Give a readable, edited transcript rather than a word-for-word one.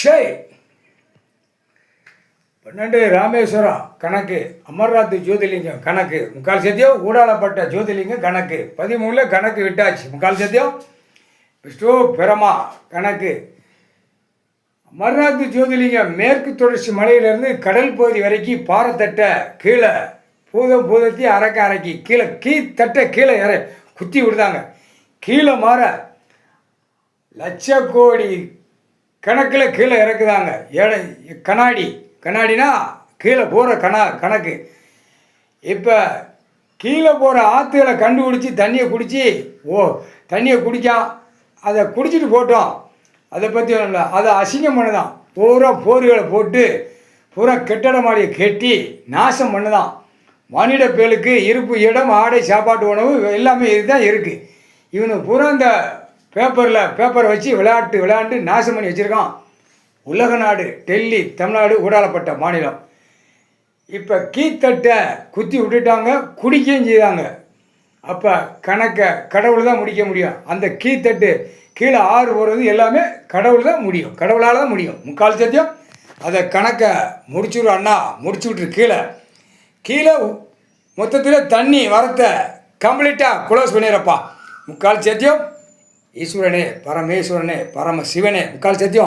ஷே 12 ராமேஸ்வரம் கணக்கு, அமர்நாத் ஜோதிலிங்கம் கணக்கு, முக்கால் சத்தியம் ஊடாலப்பட்ட ஜோதிலிங்கம் கணக்கு, 13 கணக்கு விட்டாச்சு. முக்கால் சத்தியம் விஷ்ணு பிரமா கணக்கு. அமர்நாத் ஜோதிலிங்கம் மேற்கு தொடர்ச்சி மலையிலேருந்து கடல் பகுதி வரைக்கும் பாறைத்தட்டை கீழே பூதத்தி அரைக்கி கீழே தட்டை கீழே குத்தி விடுதாங்க. கீழே மாற லட்ச கோடி கணக்கில் கீழே இறக்குதாங்க. கண்ணாடினா கீழே போகிற கணக்கு. இப்போ கீழே போகிற ஆற்றுகளை கண்டுபிடிச்சி தண்ணியை குடிக்கான். அதை குடிச்சிட்டு போட்டோம், அதை பற்றி ஒன்றும் இல்லை. அதை அசிங்கம் பண்ணுதான். பூரா போர்களை போட்டு பூரா கெட்டட மாடியை கட்டி நாசம் பண்ணுதான். மனித பேலுக்கு இருப்பு, இடம், ஆடை, சாப்பாட்டு, உணவு எல்லாமே இதுதான் இருக்குது. இவனுக்கு பூரா இந்த பேப்பரை வச்சு விளையாண்டு நாசம் பண்ணி வச்சுருக்கான். உலக நாடு டெல்லி, தமிழ்நாடு ஊடாலப்பட்ட மாநிலம். இப்போ கீத்தட்டை குத்தி விட்டுட்டாங்க, குடிக்கவும் செய்தாங்க. அப்போ கணக்கை கடவுள் தான் முடிக்க முடியும். அந்த கீத்தட்டு கீழே ஆறு போகிறது எல்லாமே கடவுள் தான் முடியும், கடவுளால் தான் முடியும். முக்கால் சத்தியம் அதை கணக்கை முடிச்சுடும் அண்ணா, முடிச்சு விட்டுரு. கீழே மொத்தத்தில் தண்ணி வரத்தை கம்ப்ளீட்டாக க்ளோஸ் பண்ணிடுறப்பா. முக்கால் சத்தியம் ஈஸ்வரனே, பரமேஸ்வரனே, பரம சிவனே, முக்கால் சத்தியம்.